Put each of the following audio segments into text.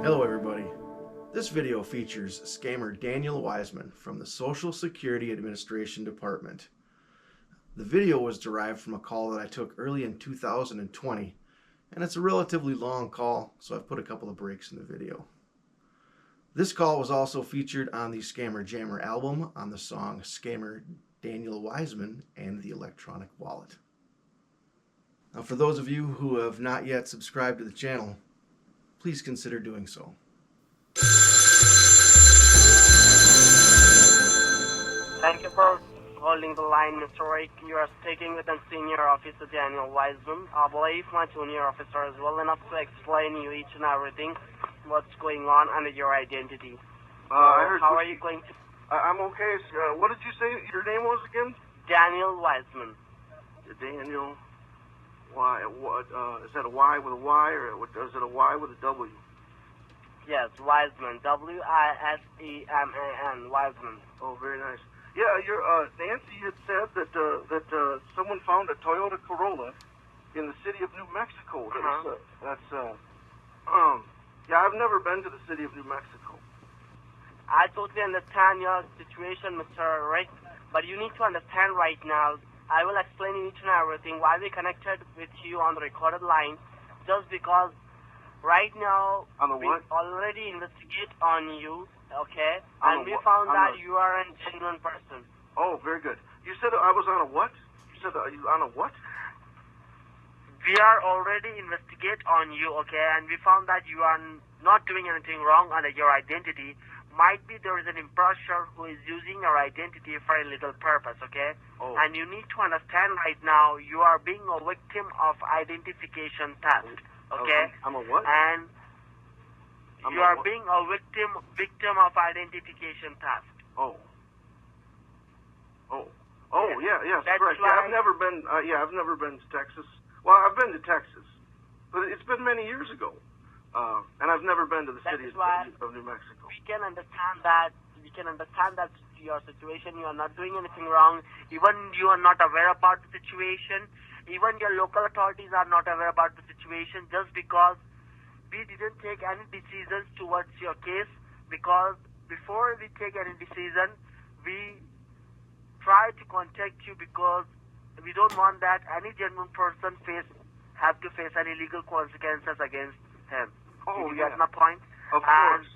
Hello everybody. This video features scammer Daniel Wiseman from the Social Security Administration Department. The video was derived from a call that I took early in 2020, and it's a relatively long call, so I've put a couple of breaks in the video. This call was also featured on the Scammer Jammer album on the song Scammer Daniel Wiseman and the Electronic Wallet. Now, for those of you who have not yet subscribed to the channel, please consider doing so. Thank you for holding the line, Mr. Rick. You are speaking with a senior officer, Daniel Wiseman. I believe my junior officer is well enough to explain you each and everything, what's going on under your identity. How are you going to... I'm okay. What did you say your name was again? Daniel Wiseman. Daniel... Why? What? Is that a Y with a Y, or is it a Y with a W? Yes, Wiseman. W-I-S-E-M-A-N. Wiseman. Oh, very nice. Yeah, Nancy had said that someone found a Toyota Corolla in the city of New Mexico. Yeah, I've never been to the city of New Mexico. I totally understand your situation, Mr. Rick, but you need to understand right now. I will explain each and everything why we connected with you on the recorded line, just because right now we already investigate on you, okay? And we found that you are a genuine person. Oh, very good. You said I was on a what? You said you on a what? We are already investigate on you, okay? And we found that you are not doing anything wrong under your identity. Might be there is an imposter who is using your identity for a little purpose, okay? Oh. And you need to understand right now you are being a victim of identification theft, okay? I'm a what? And you are being a victim of identification theft. Oh. Yes. Yes, That's correct. Why I've never been to Texas. Well, I've been to Texas, but it's been many years ago. And I've never been to the city of New Mexico. We can understand that your situation, you are not doing anything wrong. Even you are not aware about the situation. Even your local authorities are not aware about the situation, just because we didn't take any decisions towards your case. Because before we take any decision, we try to contact you, because we don't want that any genuine person have to face any legal consequences against him. Oh, you get my point? Of course.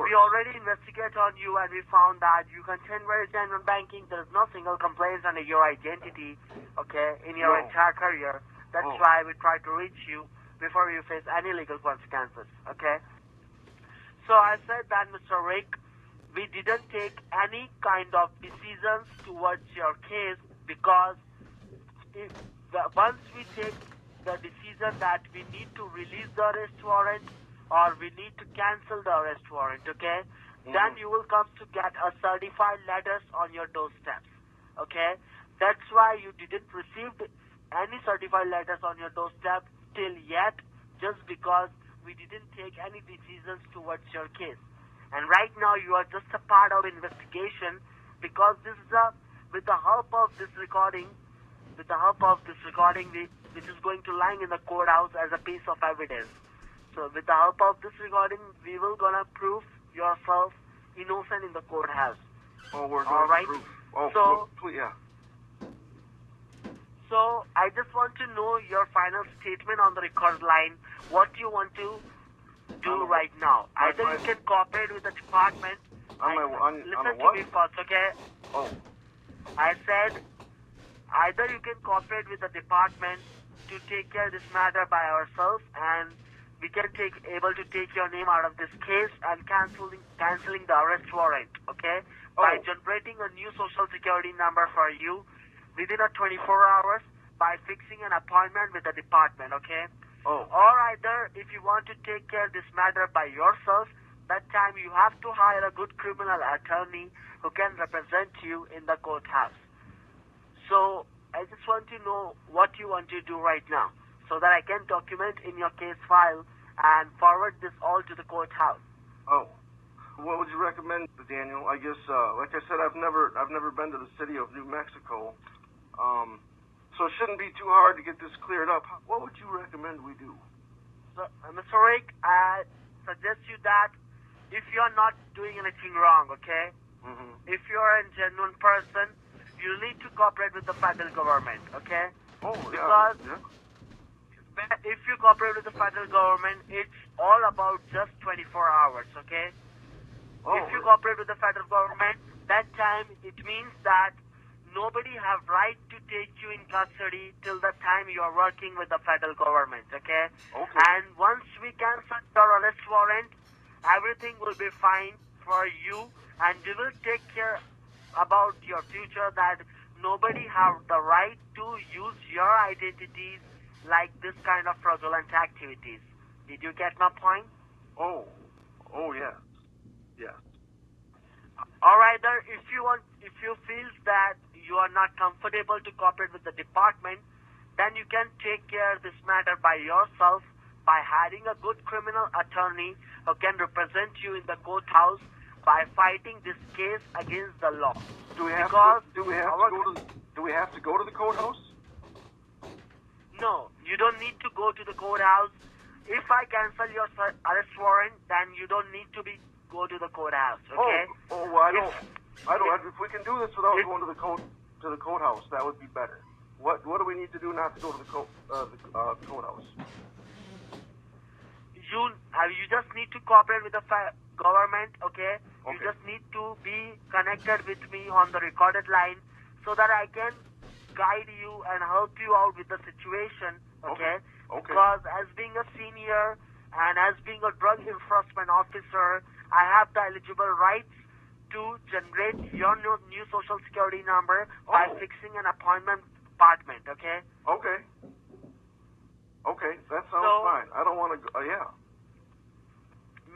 We already investigate on you, and we found that you contain very genuine banking. There is no single complaint under your identity, okay, in your entire career. That's why we try to reach you before you face any legal consequences, okay? So I said that, Mr. Rick, we didn't take any kind of decisions towards your case, because once we take the decision that we need to release the arrest warrant or we need to cancel the arrest warrant, okay? Then you will come to get a certified letters on your doorsteps, okay? That's why you didn't receive any certified letters on your doorstep till yet, just because we didn't take any decisions towards your case. And right now you are just a part of investigation, because this is with the help of this recording, which is going to lying in the courthouse as a piece of evidence. So with the help of this recording, we will gonna prove yourself innocent in the courthouse. Oh, we're all right. Prove. Oh, so yeah. So I just want to know your final statement on the record line. What you want to do right now? Either you can cooperate with the department. Listen to me first, okay? Oh. I said either you can cooperate with the department to take care of this matter by ourselves, and we can able to take your name out of this case and canceling the arrest warrant, okay? By generating a new social security number for you within a 24 hours by fixing an appointment with the department, okay? Or either if you want to take care of this matter by yourself, that time you have to hire a good criminal attorney who can represent you in the courthouse. So I just want to know what you want to do right now, so that I can document in your case file and forward this all to the courthouse. Oh, what would you recommend, Daniel? I guess, like I said, I've never been to the city of New Mexico, so it shouldn't be too hard to get this cleared up. What would you recommend we do? So, Mr. Rick, suggest you that if you're not doing anything wrong, okay? Mm-hmm. If you're a genuine person, you need to cooperate with the federal government, okay? Oh, yeah. Because Yeah. if you cooperate with the federal government, it's all about just 24 hours, okay? Oh, If you cooperate with the federal government, that time it means that nobody have right to take you in custody till the time you are working with the federal government, okay? Okay. And once we cancel your arrest warrant, everything will be fine for you, and we will take care about your future, that nobody have the right to use your identities like this kind of fraudulent activities. Did you get my point? Oh. Oh, yes. Yes. All right, then, if you feel that you are not comfortable to cooperate with the department, then you can take care of this matter by yourself by hiring a good criminal attorney who can represent you in the courthouse by fighting this case against the law. Do we have Because to go to the courthouse? No, you don't need to go to the courthouse. If I cancel your arrest warrant, then you don't need to go to the courthouse. Okay? Oh, well, I don't. If we can do this without going to the courthouse, that would be better. What do we need to do not to go to the courthouse? You just need to cooperate with the government. Okay? You Okay. just need to be connected with me on the recorded line so that I can guide you and help you out with the situation. Okay? Okay. Because as being a senior and as being a drug enforcement officer, I have the eligible rights to generate your new social security number by Oh. fixing an appointment department, okay? Okay. Okay, that sounds So- fine. I don't want to go. Yeah.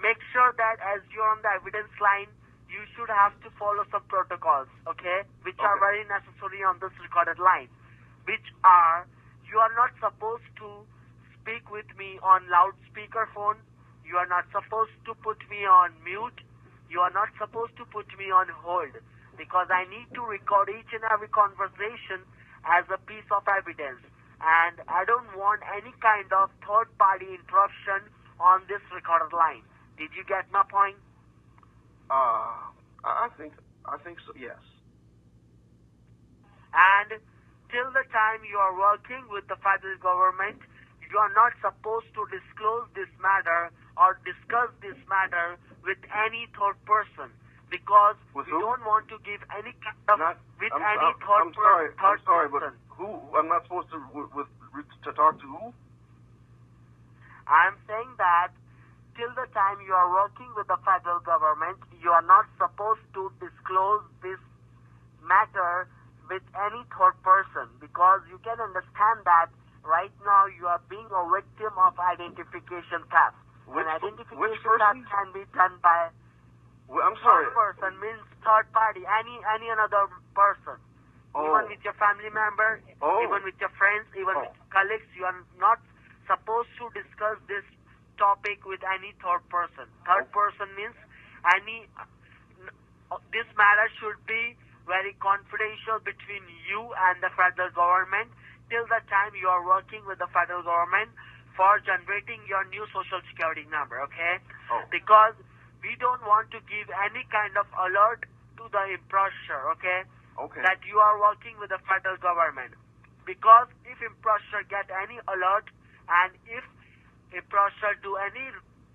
Make sure that as you're on the evidence line, you should have to follow some protocols, okay? Which are Okay. very necessary on this recorded line. Which are, you are not supposed to speak with me on loudspeaker phone. You are not supposed to put me on mute. You are not supposed to put me on hold. Because I need to record each and every conversation as a piece of evidence. And I don't want any kind of third-party interruption on this recorded line. Did you get my point? I think so. Yes. And till the time you are working with the federal government, you are not supposed to disclose this matter or discuss this matter with any third person, because With we who? don't want to give any kind of Not. with I'm, any I'm, third, I'm sorry. third I'm sorry, person. but who? I'm not supposed to to talk to who? I'm saying that till the time you are working with the federal government, you are not supposed to disclose this matter with any third person, because you can understand that right now you are being a victim of identification theft. Which And identification which theft person? can be done by I'm sorry. third person, means third party, any another person. Oh. Even with your family member, Oh. even with your friends, even Oh. with colleagues, you are not supposed to discuss this topic with any third person. Third person means this matter should be very confidential between you and the federal government till the time you are working with the federal government for generating your new social security number, okay? Oh. Because we don't want to give any kind of alert to the imposter, okay? Okay. That you are working with the federal government. Because if imposter get any alert, and if imposter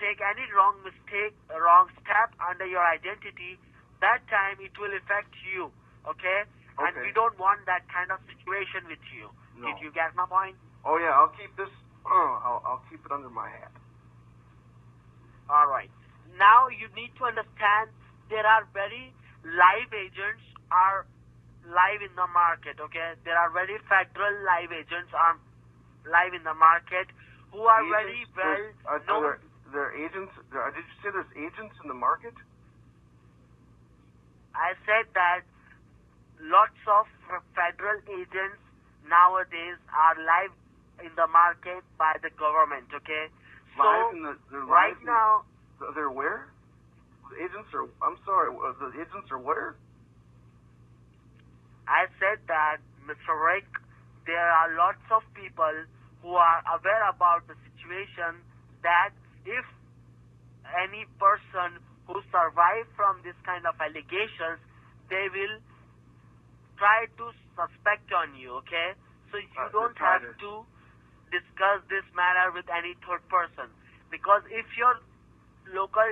take any wrong step under your identity, that time it will affect you, okay? And Okay. we don't want that kind of situation with you. No. Did you get my point? Oh yeah, I'll keep this. I'll keep it under my hat. All right. Now you need to understand there are very live agents are live in the market, okay? There are very federal live agents are live in the market who are very Agents? well Are known. there agents? Did you say there's agents in the market? I said that lots of federal agents nowadays are live in the market by the government, okay? Live So in they're right live in- now, They're where? The agents are. I'm sorry. The agents are where? I said that, Mr. Rick, there are lots of people who are aware about the situation that if any person who survived from this kind of allegations, they will try to suspect on you, okay? So you don't have to discuss this matter with any third person. Because if your local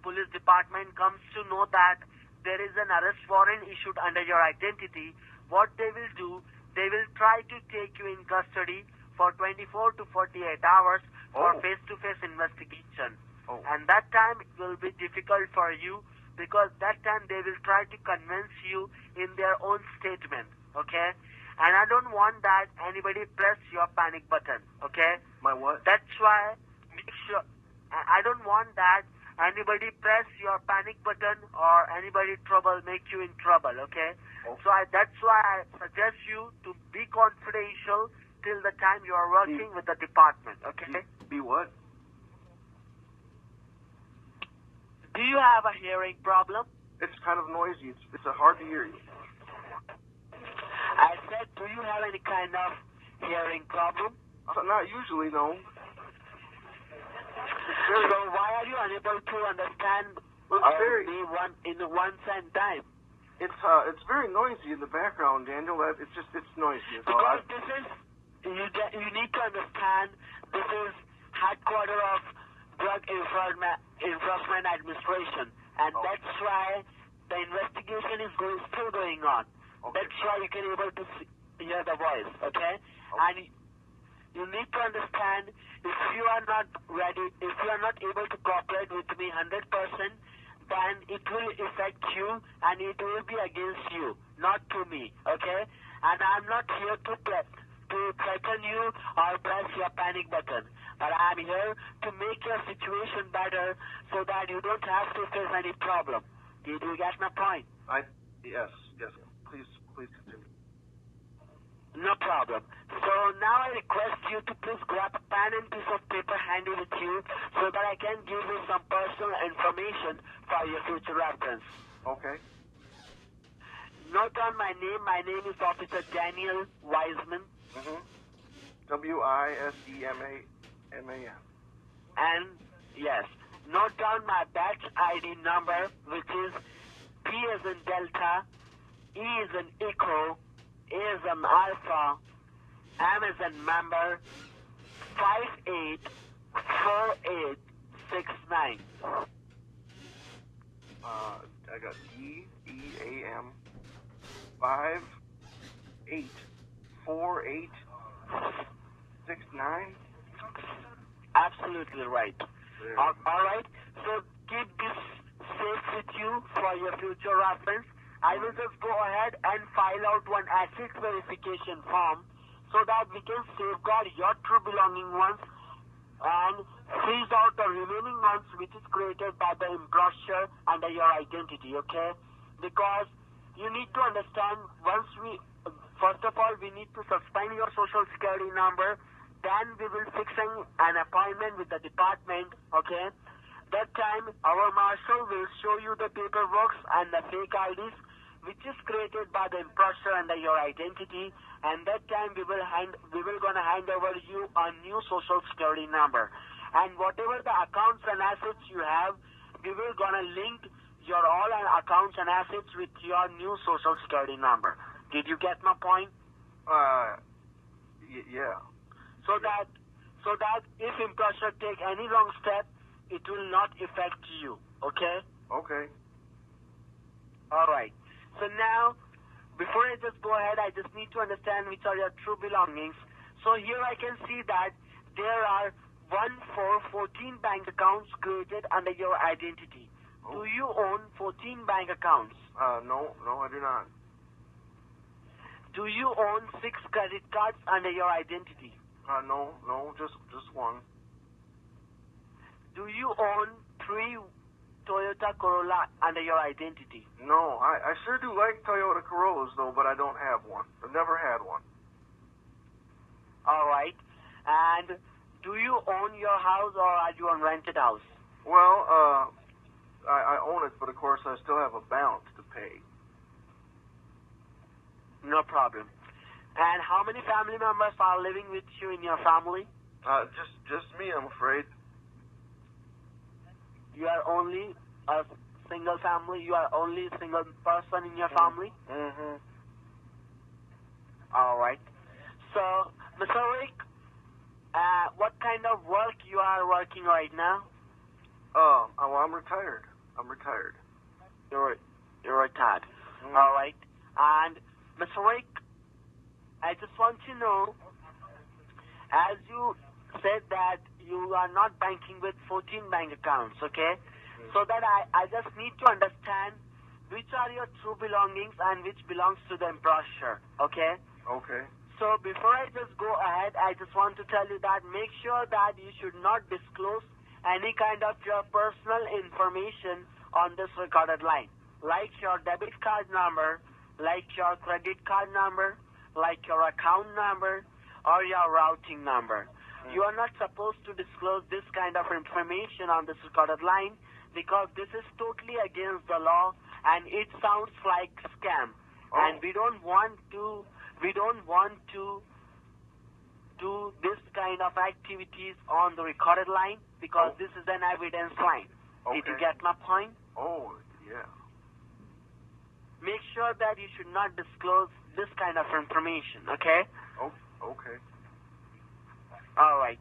police department comes to know that there is an arrest warrant issued under your identity, what they will do, they will try to take you in custody for 24 to 48 hours for face-to-face investigation. And that time it will be difficult for you because that time they will try to convince you in their own statement, okay? And I don't want that anybody press your panic button, okay? My what? That's why make sure, I don't want that anybody press your panic button or anybody make you in trouble, okay? So that's why I suggest you to be confidential till the time you are working with the department, okay? Be what? Do you have a hearing problem? It's kind of noisy. It's hard to hear you. I said, do you have any kind of hearing problem? Not usually, no. So why are you unable to understand me in one same time? It's very noisy in the background, Daniel. It's noisy. Because this is, you need to understand, this is headquarters of Drug Enforcement Administration, and that's why the investigation is still going on. That's why you can able to hear the voice, okay? And you need to understand, if you are not ready, if you are not able to cooperate with me 100%, then it will affect you and it will be against you, not to me, okay? And I'm not here to threaten you or press your panic button, but I'm here to make your situation better so that you don't have to face any problem. Did you get my point? Yes. Please continue. No problem. So now I request you to please grab a pen and piece of paper handy with you so that I can give you some personal information for your future reference. Okay. Note down my name. My name is Officer Daniel Wiseman. Wiseman. And yes, note down my badge ID number, which is P as in Delta, E as in Echo, A as in Alpha, M as in member, 584869. I got DEAM 584869. Absolutely right. All right. So keep this safe with you for your future reference. I will just go ahead and file out one asset verification form so that we can safeguard your true belonging ones and freeze out the remaining ones which is created by the imposture under your identity, okay? Because you need to understand, first of all, we need to suspend your social security number, then we will fixing an appointment with the department, okay? That time, our marshal will show you the paperwork and the fake IDs which is created by the impostor under your identity, and that time we will gonna hand over you a new social security number. And whatever the accounts and assets you have, we will gonna link your all accounts and assets with your new social security number. Did you get my point? Yeah. So that if impostor take any wrong step, it will not affect you. Okay? Okay. All right. So now, before I just go ahead, I just need to understand which are your true belongings. So here I can see that there are 14 bank accounts created under your identity. Do you own 14 bank accounts? No, I do not. Do you own 6 credit cards under your identity? No, just one. Do you own 3 Toyota Corolla under your identity? No, I sure do like Toyota Corollas though, but I don't have one. I've never had one. All right. And do you own your house or are you on rented house? Well, I own it, but of course I still have a balance to pay. No problem. And how many family members are living with you in your family? Just me, I'm afraid. You are only a single family? You are only a single person in your family? Mm-hmm. All right. So, Mr. Rick, what kind of work you are working right now? Well, I'm retired. I'm retired. You're retired. Mm. All right. And Mr. Rick, I just want to know, as you said that you are not banking with 14 bank accounts, okay? So that I just need to understand which are your true belongings and which belongs to the employer, okay? Okay. So before I just go ahead, I just want to tell you that make sure that you should not disclose any kind of your personal information on this recorded line, like your debit card number, like your credit card number, like your account number, or your routing number. You are not supposed to disclose this kind of information on this recorded line because this is totally against the law and it sounds like scam. Oh. And we don't want to do this kind of activities on the recorded line because this is an evidence line. Okay. Did you get my point? Oh, yeah. Make sure that you should not disclose this kind of information, okay? Oh, okay. All right.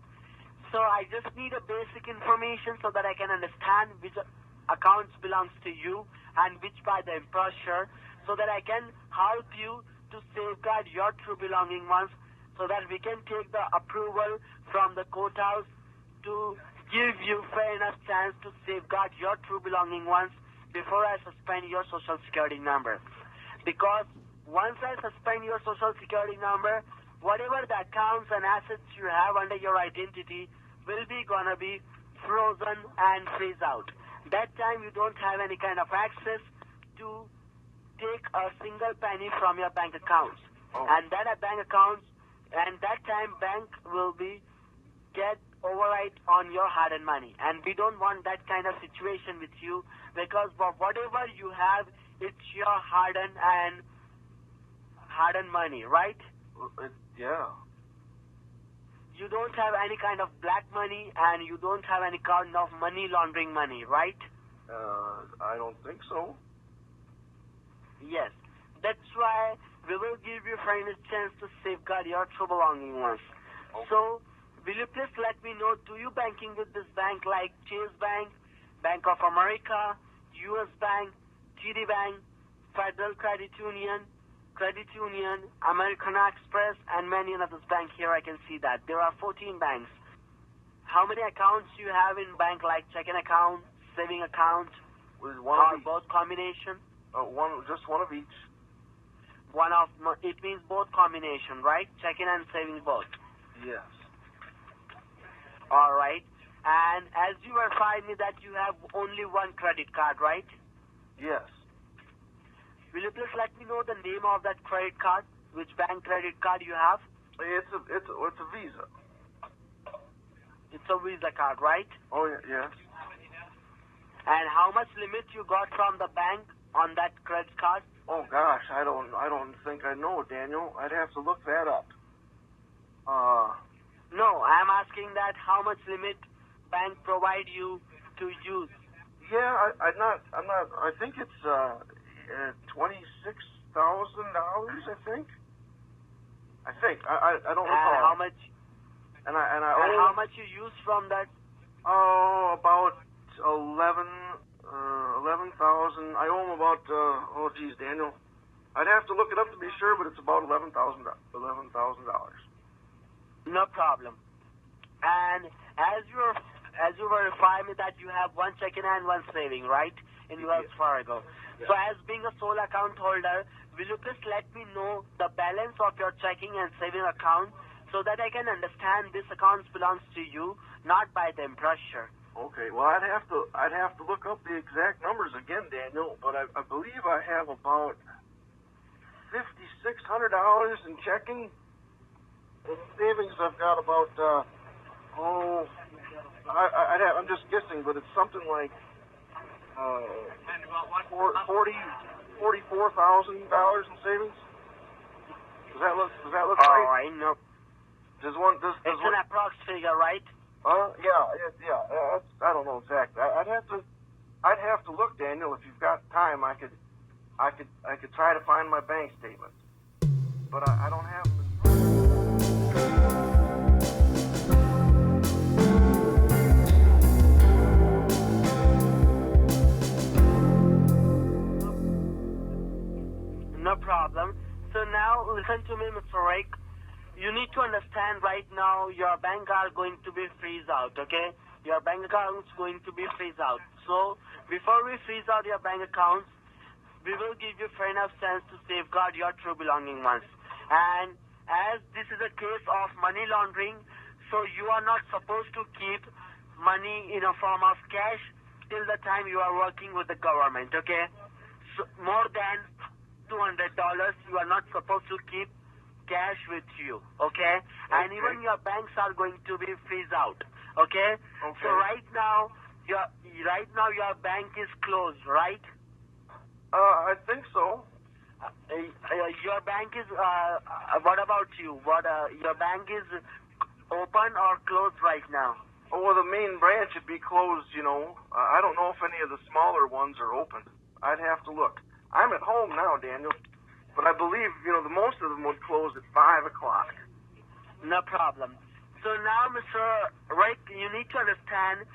So I just need a basic information so that I can understand which accounts belongs to you and which by the employer so that I can help you to safeguard your true belonging ones so that we can take the approval from the courthouse to give you fair enough chance to safeguard your true belonging ones before I suspend your social security number. Because once I suspend your social security number, whatever the accounts and assets you have under your identity will be gonna be frozen and freeze out. That time you don't have any kind of access to take a single penny from your bank accounts. Oh. And that time bank will be get override on your hard-earned money. And we don't want that kind of situation with you because whatever you have, it's your hard-earned money, right? Yeah. You don't have any kind of black money and you don't have any kind of money laundering money, right? I don't think so. Yes. That's why we will give you fairness chance to safeguard your true belonging ones. Okay. So, will you please let me know, do you banking with this bank like Chase Bank, Bank of America, US Bank, TD Bank, Federal Credit Union, Emirkhan Express, and many other banks here? I can see that. There are 14 banks. How many accounts you have in bank like checking account, saving account, With one or of each. both combination? Just one of each. It means both combination, right? Checking and saving both. Yes. All right. And as you verified me that you have only one credit card, right? Yes. Will you please let me know the name of that credit card? Which bank credit card you have? It's a Visa. It's a Visa card, right? Oh yeah. Yes. And how much limit you got from the bank on that credit card? Oh gosh, I don't think I know, Daniel. I'd have to look that up. No, I'm asking that how much limit bank provide you to use. Yeah, I'm not. I think it's $26,000. I think. I don't recall. And how much? And I And owe how much you use from that? about 11,000. I owe him about Daniel. I'd have to look it up to be sure, but it's about $11,000. No problem. And as you verify me that you have one checking and one saving, right, in Wells Fargo. Yeah. So as being a sole account holder, will you please let me know the balance of your checking and saving account so that I can understand this account belongs to you, not by the employer? Okay. Well, I'd have to look up the exact numbers again, Daniel. But I believe I have about $5,600 in checking. In savings, I've got about I'm just guessing, but it's something like $44,000 in savings. Does that look All right? right, no. Does It's an approx figure, right? I don't know exactly. I'd have to look, Daniel. If you've got time, I could try to find my bank statements, but I don't have them. No problem. So now listen to me, Mr. Rick. You need to understand right now your bank are going to be freeze out, okay? Your bank account is going to be freeze out. So before we freeze out your bank accounts, we will give you fair enough chance to safeguard your true belonging ones. And as this is a case of money laundering, so you are not supposed to keep money in a form of cash till the time you are working with the government, okay? So more than $200, you are not supposed to keep cash with you, okay? And even your banks are going to be freeze out, okay? So right now your bank is closed, right? I think so. Your bank is. What about you? Your bank is open or closed right now? Oh, well, the main branch would be closed. I don't know if any of the smaller ones are open. I'd have to look. I'm at home now, Daniel. But I believe, the most of them would close at 5 o'clock. No problem. So now, Mr. Rick, you need to understand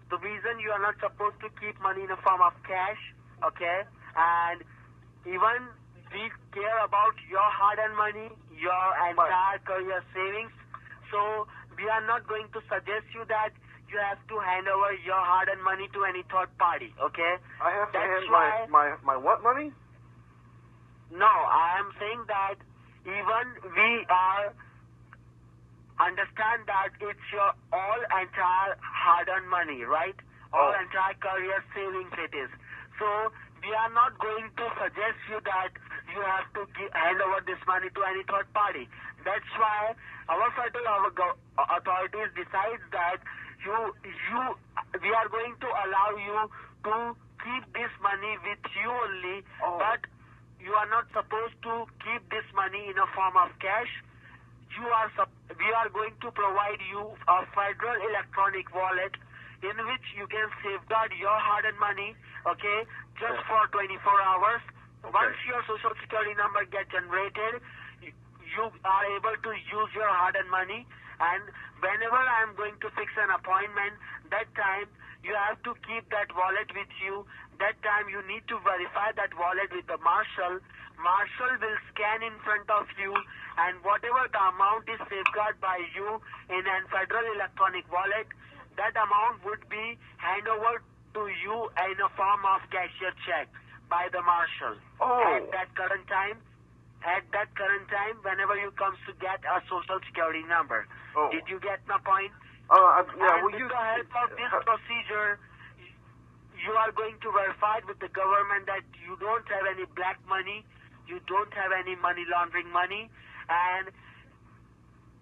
the reason you are not supposed to keep money in a form of cash, okay? And even we care about your hard-earned money, your entire career savings. So we are not going to suggest you that you have to hand over your hard-earned money to any third party, okay? I have to hand my what money? No, I am saying that even we are understand that it's your all entire hard-earned money, right? All entire career savings it is. So we are not going to suggest you that you have to hand over this money to any third party. That's why our federal authorities decides that we are going to allow you to keep this money with you only, but you are not supposed to keep this money in a form of cash. We are going to provide you a federal electronic wallet in which you can safeguard your hard-earned money, okay, just for 24 hours. Okay. Once your social security number gets generated, you are able to use your hard-earned money, and whenever I am going to fix an appointment, that time you have to keep that wallet with you. That time you need to verify that wallet with the marshal. Marshal will scan in front of you, and whatever the amount is safeguarded by you in a federal electronic wallet, that amount would be handed over to you in a form of cashier check by the marshal. At that current time, whenever you comes to get a social security number. Did you get my point? Yeah. With the help of this procedure, you are going to verify with the government that you don't have any black money, you don't have any money laundering money, and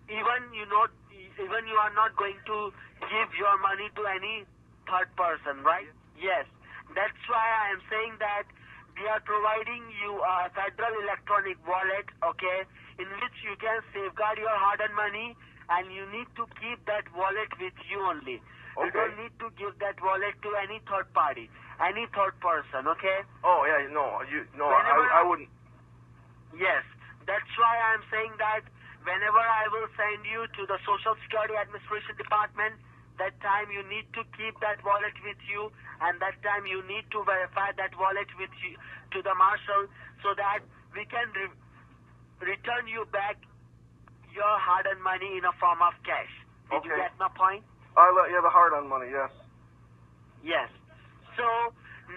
even you are not going to give your money to any third person, right? Yes. That's why I am saying that we are providing you a federal electronic wallet, okay, in which you can safeguard your hard-earned money, and you need to keep that wallet with you only. You don't need to give that wallet to any third party, any third person, okay? I wouldn't. Yes, that's why I'm saying that whenever I will send you to the Social Security Administration Department, that time you need to keep that wallet with you, and that time you need to verify that wallet with you to the marshal so that we can return you back your hard-earned money in a form of cash. Did you get my point? The hard-earned money, yes. Yes. So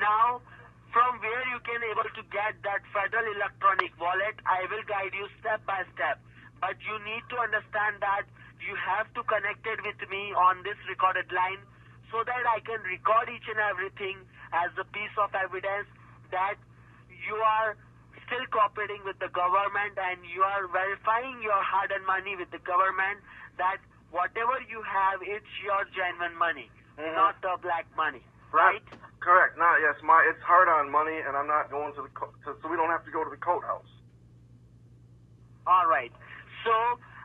now, from where you can able to get that federal electronic wallet, I will guide you step by step. But you need to understand that you have to connect it with me on this recorded line so that I can record each and everything as a piece of evidence that you are still cooperating with the government and you are verifying your hard-earned money with the government, that whatever you have, it's your genuine money, not the black money, right? Correct. It's hard-earned money, and I'm not going to so we don't have to go to the courthouse. All right. So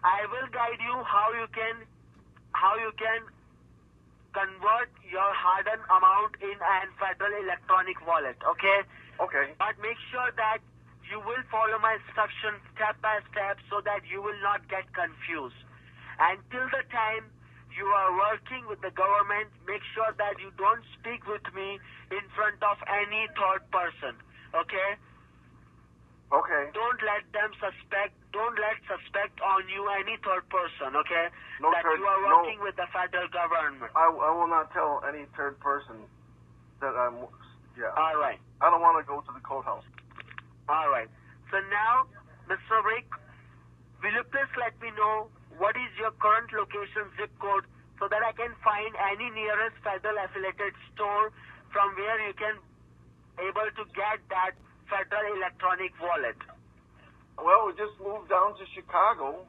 I will guide you how you can convert your hard-earned amount in an federal electronic wallet, okay? Okay. But make sure that you will follow my instructions step by step so that you will not get confused. And till the time you are working with the government, make sure that you don't speak with me in front of any third person, okay? Okay. Don't let suspect on you any third person, okay? No that third- you are no- working with the federal government. I will not tell any third person that I'm. Yeah. All right. I don't want to go to the courthouse. All right. So now, Mr. Rick, will you please let me know what is your current location zip code so that I can find any nearest federal affiliated store from where you can able to get that federal electronic wallet. Well, we just moved down to Chicago.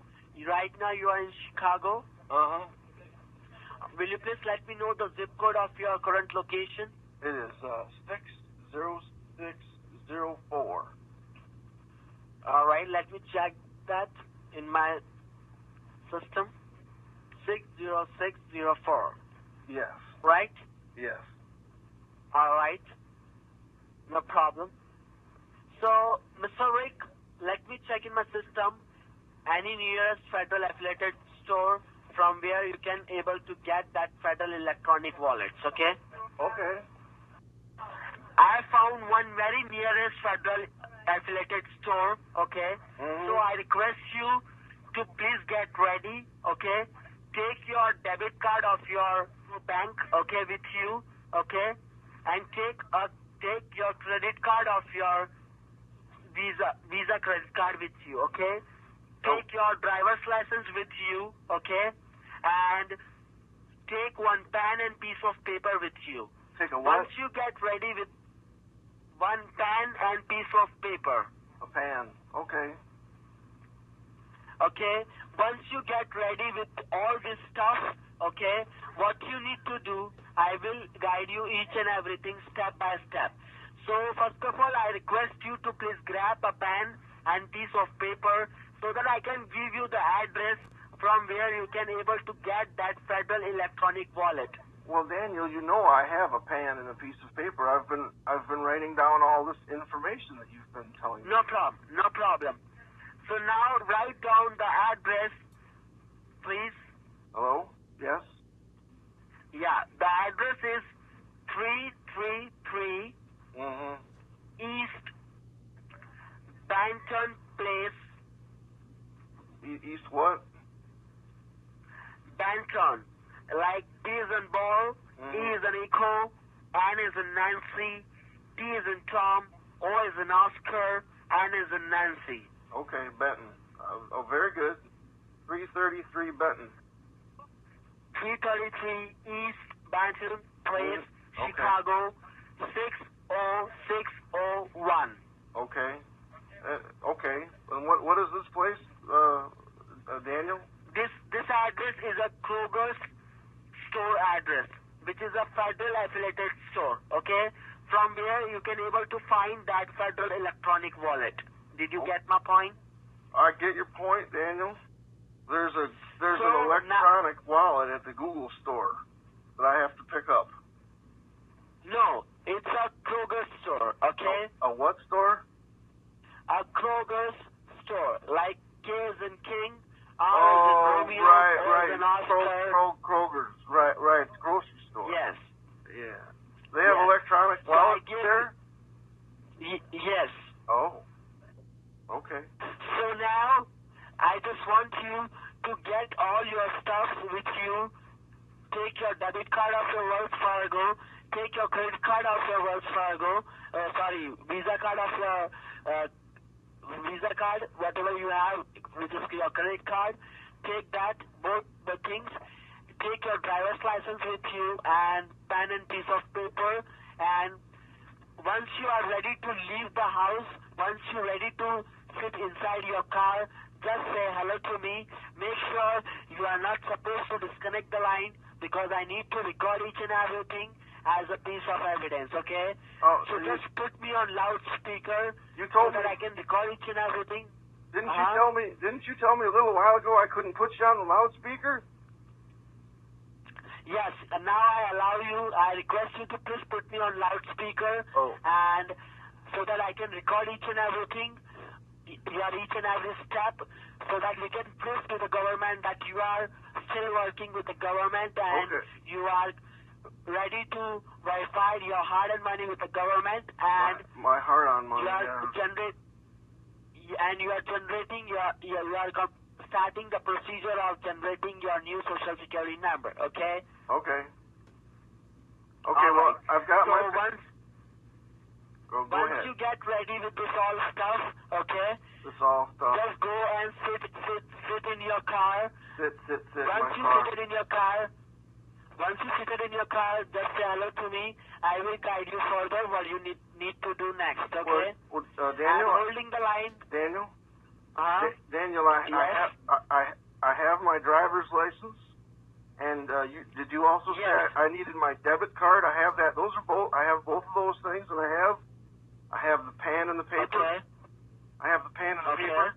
Right now you are in Chicago. Uh-huh. Will you please let me know the zip code of your current location? It is 60604. All right, let me check that in my system. 60604. Yes. Right? Yes. All right. No problem. So, Mr. Rick, let me check in my system any nearest federal affiliated store from where you can able to get that federal electronic wallets, okay? Okay. I found one very nearest federal affiliated store, okay? Mhm. So I request you to please get ready, okay? Take your debit card of your bank, okay, with you, okay? And take your credit card of your Visa credit card with you, okay? Take your driver's license with you, okay? And take one pen and piece of paper with you. Take a what? Once you get ready with one pen and piece of paper, A pan. Okay. okay? Once you get ready with all this stuff, okay, what you need to do, I will guide you each and everything step by step. So first of all, I request you to please grab a pen and piece of paper so that I can give you the address from where you can able to get that federal electronic wallet. Well, Daniel, you know I have a pen and a piece of paper. I've been writing down all this information that you've been telling me. No problem. So now write down the address, please. Hello? Yes? Yeah, the address is 333 Mm-hmm. East Banton Place, East what? Banton. Like B is in ball, E is in echo, N is in Nancy, T is in Tom, O is in Oscar, N is in Nancy. Okay, Benton. Oh, very good. 333 Benton. 333 East Banton Place, Okay. Chicago, 60601. Okay. Okay. And what is this place, Daniel? This address is a Kroger's store address, which is a federal affiliated store, okay? From where you can able to find that federal electronic wallet. Did you get my point? I get your point, Daniel. There's an So electronic wallet at the Google store that I have to pick up. No, it's a Kroger store, okay? A what store? A Kroger's store, like K is in King, R Oh, is in Romeo, right. O is in Oscar. Kroger's. Right. Grocery store. Yes. Yeah. They have Yes. electronic So I wallets give- there? Yes. Oh. Okay. So now, I just want you to get all your stuff with you. Take your debit card of your Wells Fargo. Take your credit card of your Wells Fargo. Visa card of your Visa card, whatever you have, which is your credit card. Take that, both the things. Take your driver's license with you and pen and piece of paper. And once you are ready to leave the house, once you're ready to sit inside your car, just say hello to me. Make sure you are not supposed to disconnect the line because I need to record each and everything as a piece of evidence, okay? Oh, So you just put me on loudspeaker so told me. that I can record each and everything. Didn't Uh-huh. you tell me a little while ago I couldn't put you on the loudspeaker? Yes, now I allow you, I request you to please put me on loudspeaker, and so that I can record each and everything, your each and every step, so that we can prove to the government that you are still working with the government and you are ready to verify your hard-earned money with the government, and my hard-earned money, you are generating starting the procedure of generating your new social security number. Okay. Okay. Well, right. I've got my. Once you get ready with this all stuff, okay? This all stuff. Just go and sit in your car. Sit Once in you my car. sit in your car, just say hello to me. I will guide you further what you need to do next, okay? Daniel, I'm holding the line. Daniel. Daniel, I have my driver's license, and did you also say I needed my debit card? I have that. Those are both. I have both of those things, and I have the pen and the paper. Okay. I have the pen and the paper.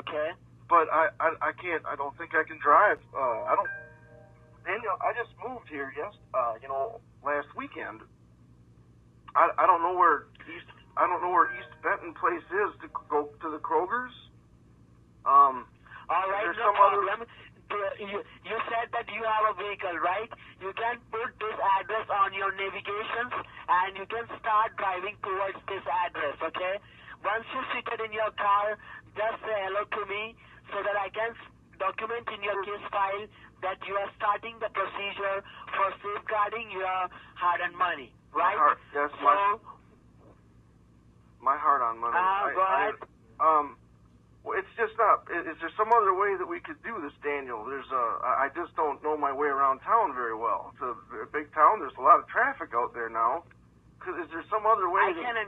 Okay. But I can't. I don't think I can drive. I don't. Daniel, I just moved here last weekend. I don't know where East Benton Place is to go to the Kroger's. All right, no problem. You said that you have a vehicle, right? You can put this address on your navigations and you can start driving towards this address, okay? Once you sit in your car, just say hello to me so that I can document in your case file that you are starting the procedure for safeguarding your hard-earned money, right? My hard-earned money. Go ahead. It's just not. Is there some other way that we could do this, Daniel? I just don't know my way around town very well. It's a big town. There's a lot of traffic out there now. Is there some other way? I can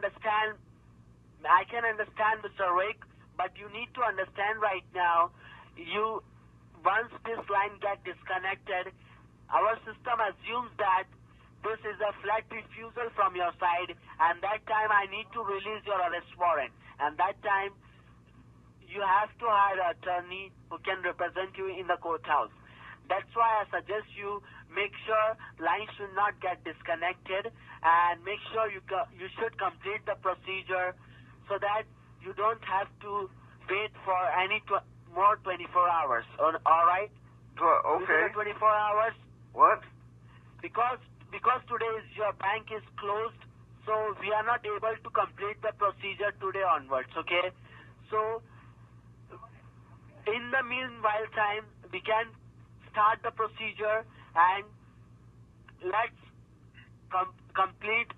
understand, Mr. Rick, but you need to understand right now. Once this line gets disconnected, our system assumes that this is a flat refusal from your side, and that time I need to release your arrest warrant, and that time you have to hire an attorney who can represent you in the courthouse. That's why I suggest you make sure lines should not get disconnected, and make sure you should complete the procedure so that you don't have to wait for any more 24 hours. All right? Okay. 24 hours. What? Because today your bank is closed, so we are not able to complete the procedure today onwards. Okay? So in the meanwhile time, we can start the procedure and let's complete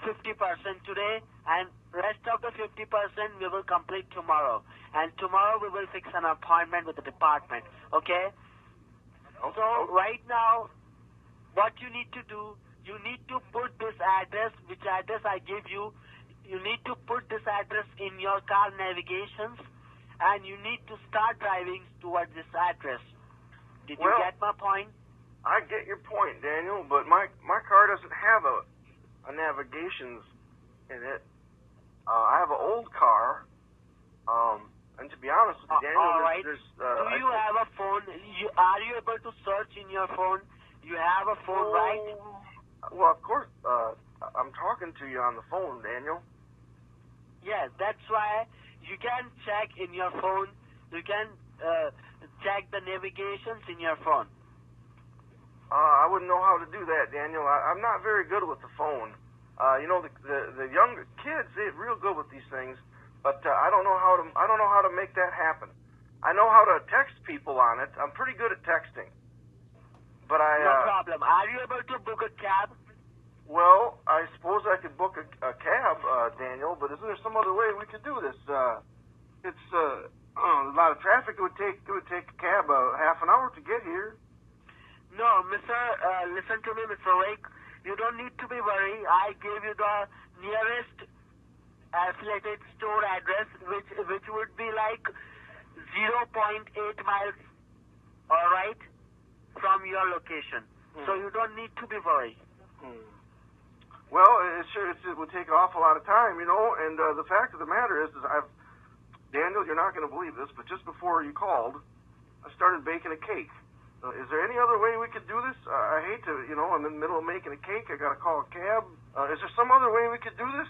50% today, and rest of the 50% we will complete tomorrow. And tomorrow we will fix an appointment with the department. Okay? So right now, what you need to do, you need to put this address, which address I give you, you need to put this address in your car navigations, and you need to start driving towards this address. Did you get my point? I get your point, Daniel, but my car doesn't have a navigations in it. I have an old car, and to be honest with you, Daniel, all right. Do you have a phone? Are you able to search in your phone? You have a phone, right? Well, of course. I'm talking to you on the phone, Daniel. Yes, that's why you can check in your phone. You can check the navigations in your phone. I wouldn't know how to do that, Daniel. I'm not very good with the phone. The younger kids, they're real good with these things, but I don't know how to make that happen. I know how to text people on it. I'm pretty good at texting. But no problem. Are you able to book a cab? Well, I suppose I could book a cab, Daniel, but isn't there some other way we could do this? It's a lot of traffic. It would take a cab half an hour to get here. No, listen to me, Mr. Lake. You don't need to be worried. I gave you the nearest affiliated store address, which would be like 0.8 miles, all right, from your location. So you don't need to be worried. Well, it would take an awful lot of time, and the fact of the matter is Daniel, you're not going to believe this, but just before you called, I started baking a cake. Is there any other way we could do this? I hate to, I'm in the middle of making a cake. I gotta call a cab. Is there some other way we could do this?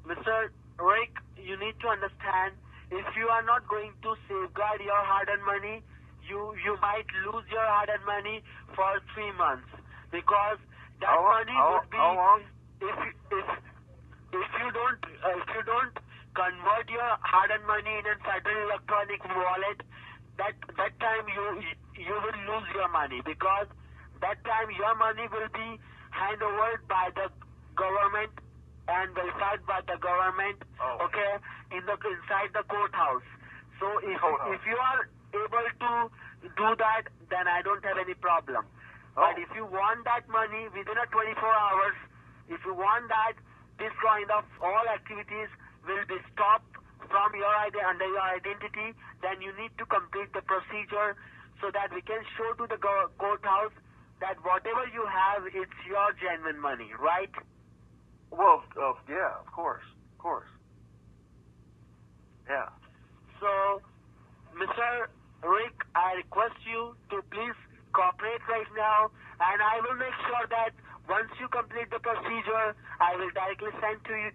Mr. Rick, you need to understand, if you are not going to safeguard your hard-earned money, you might lose your hard-earned money for 3 months, because that money would be, how long? if you don't convert your hard-earned money in a federal electronic wallet, that time you will lose your money, because that time your money will be handed over by the government and verified by the government, okay, inside the courthouse. So if you are able to do that, then I don't have any problem. But if you want that money within a 24 hours, if you want that, this kind of all activities will be stopped from your under your identity, then you need to complete the procedure so that we can show to the courthouse that whatever you have, it's your genuine money, right? Well, yeah, of course. Yeah. So, Mr. Rick, I request you to please cooperate right now, and I will make sure that once you complete the procedure, I will directly send to you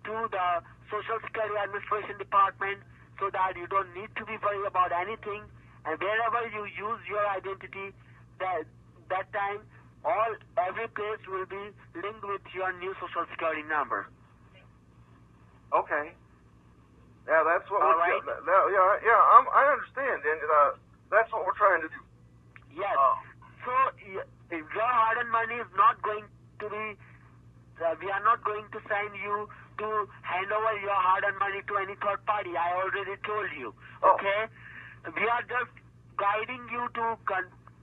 to the Social Security Administration Department, so that you don't need to be worried about anything. And wherever you use your identity, that time every place will be linked with your new Social Security number. Okay. Yeah, that's what All we're right. I understand, and that's what we're trying to do. Yes. So if your hard-earned money is not going to be, we are not going to send you to hand over your hard-earned money to any third party. I already told you. Okay. We are just guiding you to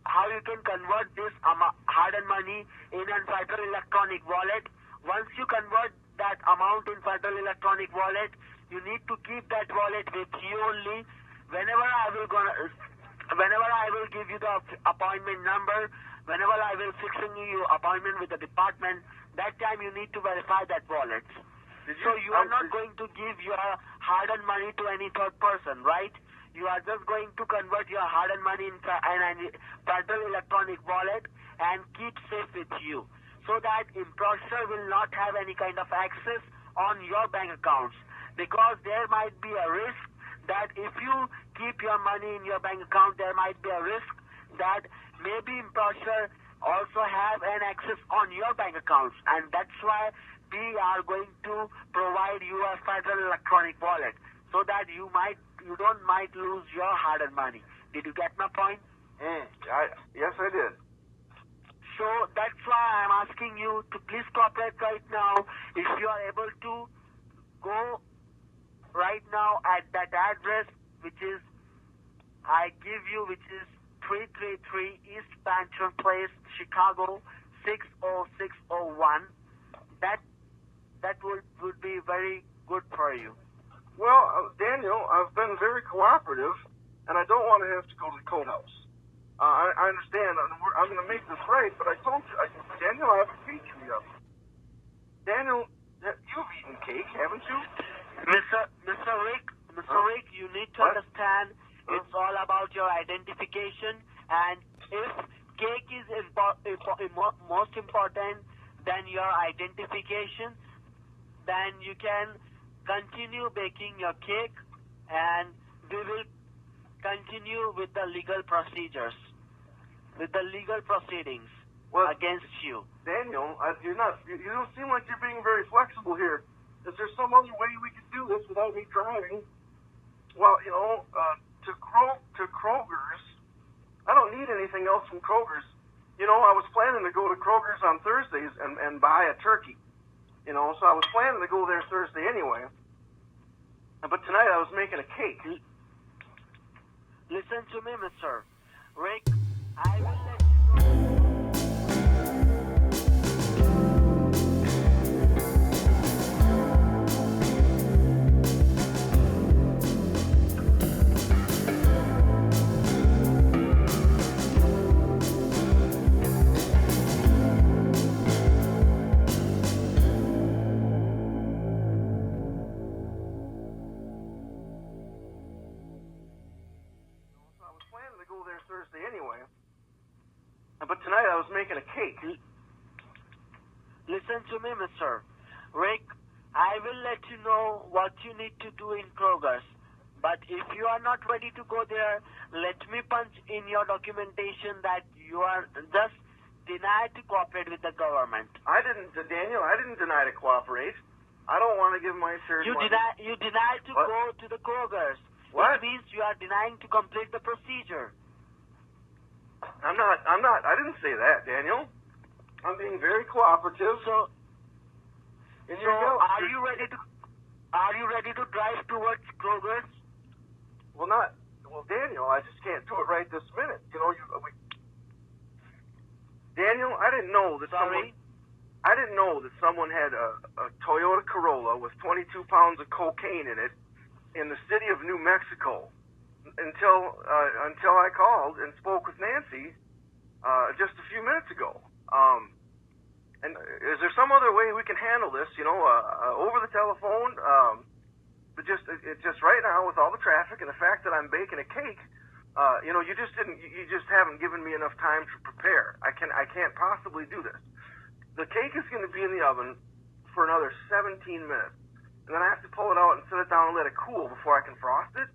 how you can convert this hard-earned money in a federal electronic wallet. Once you convert that amount in federal electronic wallet, you need to keep that wallet with you only. Whenever I will give you the appointment number, whenever I will fixing you appointment with the department, that time you need to verify that wallet. So you are not going to give your hard-earned money to any third person, right? You are just going to convert your hard-earned money in a federal electronic wallet and keep safe with you, so that imposter will not have any kind of access on your bank accounts, because there might be a risk that if you keep your money in your bank account, there might be a risk that maybe imposter also have an access on your bank accounts, and that's why we are going to provide you a federal electronic wallet, so that you might lose your hard-earned money. Did you get my point? Yes, I did. So that's why I'm asking you to please cooperate right now. If you are able to go right now at that address, which is 333 East Panther Place, Chicago 60601. That would be very good for you. Well, Daniel, I've been very cooperative, and I don't want to have to go to the courthouse. I understand. I'm going to make this right, but I told you, Daniel, I have a cake in the oven. Daniel, you've eaten cake, haven't you? Mr. Rick, you need to understand it's all about your identification, and if cake is most important than your identification, then you can continue baking your cake, and we will continue with the legal procedures, with the legal proceedings against you. Daniel, you don't seem like you're being very flexible here. Is there some other way we could do this without me driving? Well, to Kroger's, I don't need anything else from Kroger's. I was planning to go to Kroger's on Thursdays and buy a turkey. So I was planning to go there Thursday anyway. But tonight I was making a cake. Listen to me, Mr. Rick. I will let you know. Thursday anyway. but tonight I was making a cake. Listen to me, Mr. Rick. I will let you know what you need to do in Kroger's. But if you are not ready to go there, let me punch in your documentation that you are just denied to cooperate with the government. Daniel, I didn't deny to cooperate. I don't want to give my insurance money. You denied to go to the Kroger's. What? Which means you are denying to complete the procedure. I'm not, I didn't say that, Daniel. I'm being very cooperative. So are you ready to drive towards Kroger's? Well, Daniel, I just can't do it right this minute. You know, Daniel, I didn't know that someone had a Toyota Corolla with 22 pounds of cocaine in it in the city of New Mexico until I called and spoke with Nancy just a few minutes ago. And is there some other way we can handle this? You know, over the telephone? But just right now with all the traffic and the fact that I'm baking a cake, you know, you just haven't given me enough time to prepare. I can't possibly do this. The cake is going to be in the oven for another 17 minutes, and then I have to pull it out and set it down and let it cool before I can frost it.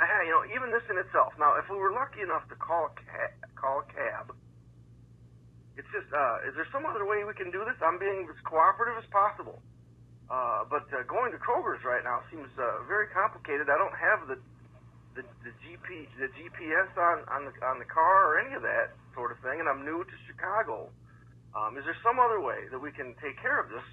You know, even this in itself. Now, if we were lucky enough to call a cab, it's just, is there some other way we can do this? I'm being as cooperative as possible. But going to Kroger's right now seems very complicated. I don't have the GPS on the car or any of that sort of thing, and I'm new to Chicago. Is there some other way that we can take care of this?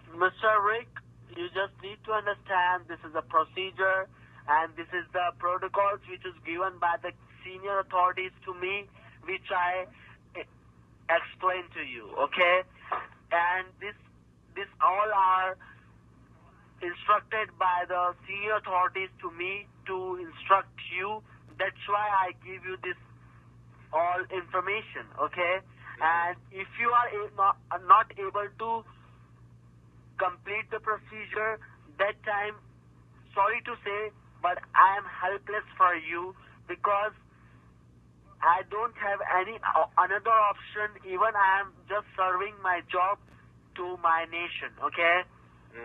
Mr. Rick, you just need to understand this is a procedure, and this is the protocols which is given by the senior authorities to me, which I explained to you, okay? And this all are instructed by the senior authorities to me to instruct you. That's why I give you this all information, okay? And if you are not able to complete the procedure, that time, sorry to say, but I am helpless for you because I don't have any another option. Even I am just serving my job to my nation, okay?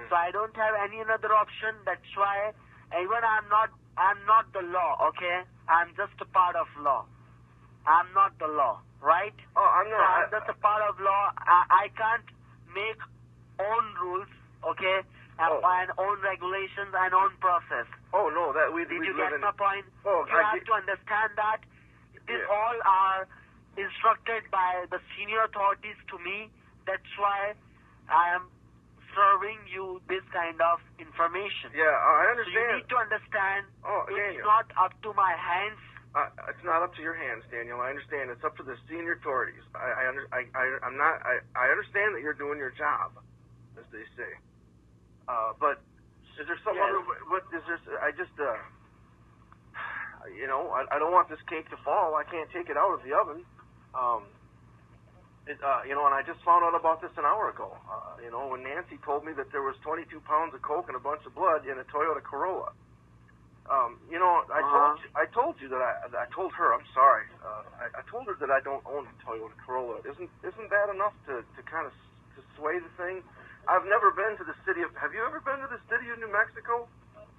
So I don't have any another option. That's why even I'm not the law, okay? I'm just a part of law. I'm not the law, right? Oh, I'm not. So I'm just a part of law. I can't make own rules, okay? And own regulations and own process. Oh no, Did you get my point? Oh, you have to understand that these all are instructed by the senior authorities to me. That's why I am serving you this kind of information. Yeah, I understand. So you need to understand it's Daniel, not up to my hands. it's not up to your hands, Daniel. I understand. It's up to the senior authorities. I understand that you're doing your job, as they say. But is there some other? What is there? You know, I don't want this cake to fall. I can't take it out of the oven. You know, and I just found out about this an hour ago. You know, when Nancy told me that there was 22 pounds of coke and a bunch of blood in a Toyota Corolla. You know, I told you that I told her. I'm sorry. I told her that I don't own a Toyota Corolla. Isn't that enough to kind of to sway the thing? I've never been to the city of. Have you ever been to the city of New Mexico?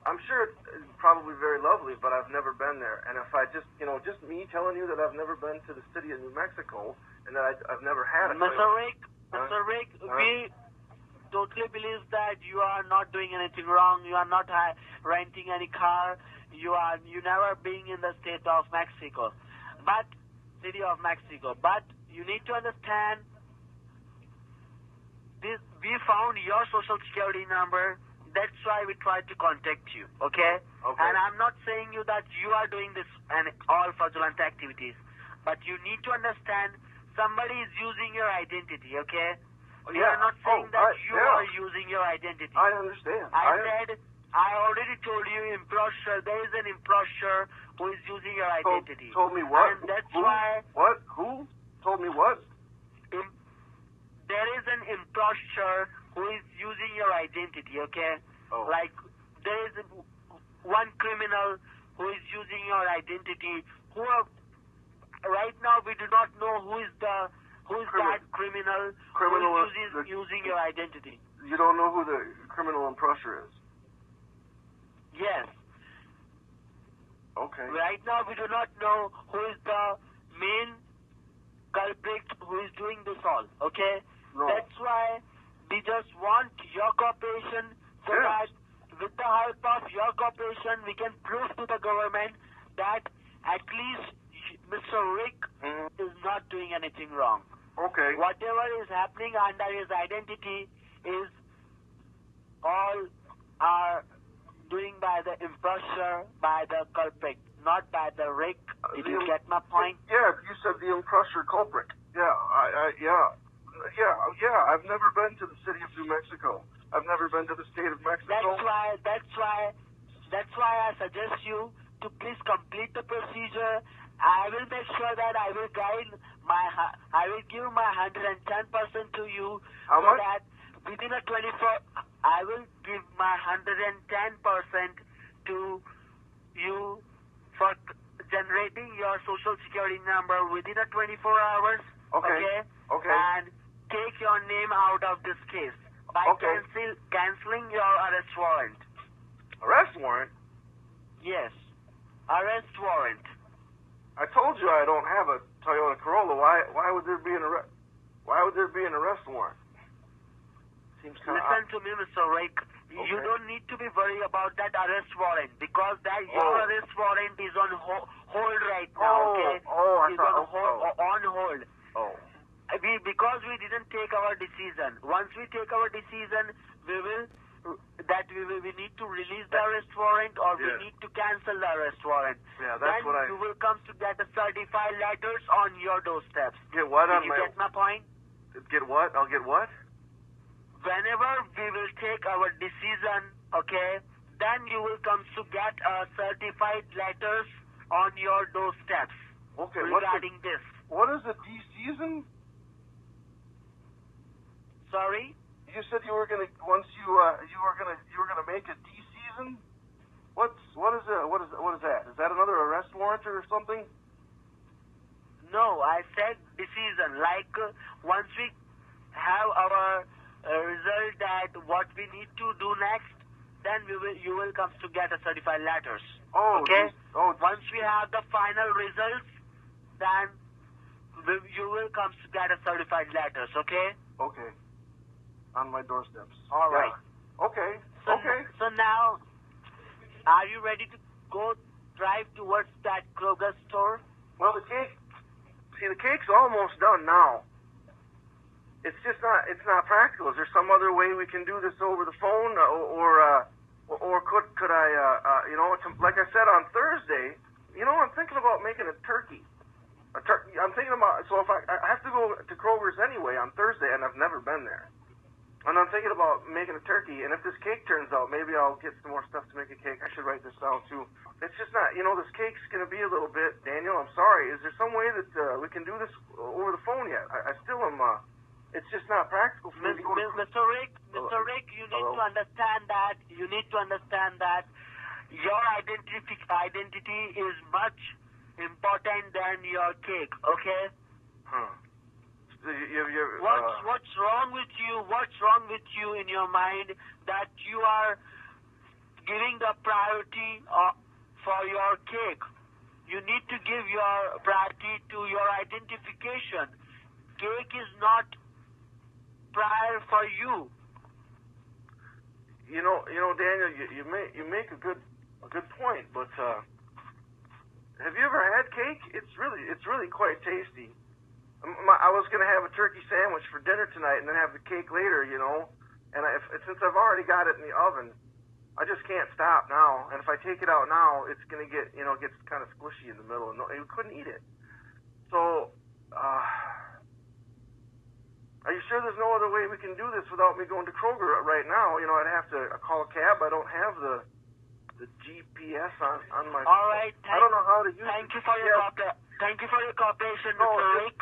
I'm sure it's probably very lovely, but I've never been there. And if I just, you know, just me telling you that I've never been to the city of New Mexico and that I've never had a Mr. Rick, we totally believe that you are not doing anything wrong. You are not renting any car. You never being in the state of Mexico, city of Mexico. But you need to understand this. We found your social security number. That's why we tried to contact you, okay? And I'm not saying you that you are doing this and all fraudulent activities, but you need to understand somebody is using your identity, okay? We are not saying that you are using your identity. I understand. I already told you impostor. There is an impostor who is using your identity. Told me what? And that's Who? why. What? Who? Told me what? There is an impostor who is using your identity, okay? Like, there is one criminal who is using your identity, who right now we do not know who is that criminal who is using your identity. You don't know who the criminal impressor is? Yes. Okay. Right now we do not know who is the main culprit who is doing this all, okay? No. That's why we just want your cooperation so that with the help of your cooperation we can prove to the government that at least Mr. Rick is not doing anything wrong. Okay. Whatever is happening under his identity is all are doing by the imposter, by the culprit, not by the Rick. Did you get my point? Yeah, you said the impressor culprit. Yeah, yeah. I've never been to the city of New Mexico. I've never been to the state of Mexico. That's why I suggest you to please complete the procedure. I will make sure that I will give my 110% to you. How much? That within a 24, I will give my 110% to you for generating your social security number within a 24 hours. Okay. And take your name out of this case by canceling your arrest warrant. Arrest warrant? Yes. Arrest warrant. I told you I don't have a Toyota Corolla. Why would there be an arrest? Why would there be an arrest warrant? Seems kind of Listen to me, Mr. Rick. Okay. You don't need to be worried about that arrest warrant because your arrest warrant is on hold right now. Okay? I It's thought on hold. Oh. Because we didn't take our decision. Once we take our decision, we need to release the arrest warrant or we need to cancel the arrest warrant. Yeah, that's then you will come to get the certified letters on your doorsteps. Get what on Did my? you get my point? Get what? I'll get what? Whenever we will take our decision, okay, then you will come to get certified letters on your doorsteps regarding this. What is a de-season? Sorry? You said you were gonna you were gonna make a de-season. What is that? Is that another arrest warrant or something? No, I said decision. Like once we have our result that what we need to do next, then you will come to get a certified letters. Okay. Once we have the final results, then you will come to get a certified letters. Okay. Okay. On my doorsteps. All right. Okay. So now, are you ready to go drive towards that Kroger store? Well, the cake's almost done now. It's just not. It's not practical. Is there some other way we can do this over the phone, or could I? Like I said on Thursday, I'm thinking about making a turkey. I'm thinking about. So if I have to go to Kroger's anyway on Thursday, and I've never been there. And I'm thinking about making a turkey, and if this cake turns out, maybe I'll get some more stuff to make a cake. I should write this down, too. It's just not, this cake's going to be a little bit, Daniel, I'm sorry. Is there some way that we can do this over the phone yet? I still am, it's just not practical for me to go to... Mr. Rick, you need to understand that, your identity is much important than your cake, okay? What's wrong with you? What's wrong with you in your mind that you are giving the priority for your cake? You need to give your priority to your identification. Cake is not prior for you. Daniel, you make a good point, but have you ever had cake? It's really quite tasty. I was going to have a turkey sandwich for dinner tonight and then have the cake later, And since I've already got it in the oven, I just can't stop now. And if I take it out now, it's going to get, gets kind of squishy in the middle, and you couldn't eat it. So, are you sure there's no other way we can do this without me going to Kroger right now? I'd have to call a cab. I don't have the GPS on my. All right. I don't know how to use it. Thank you for your cooperation, Mr. Rick.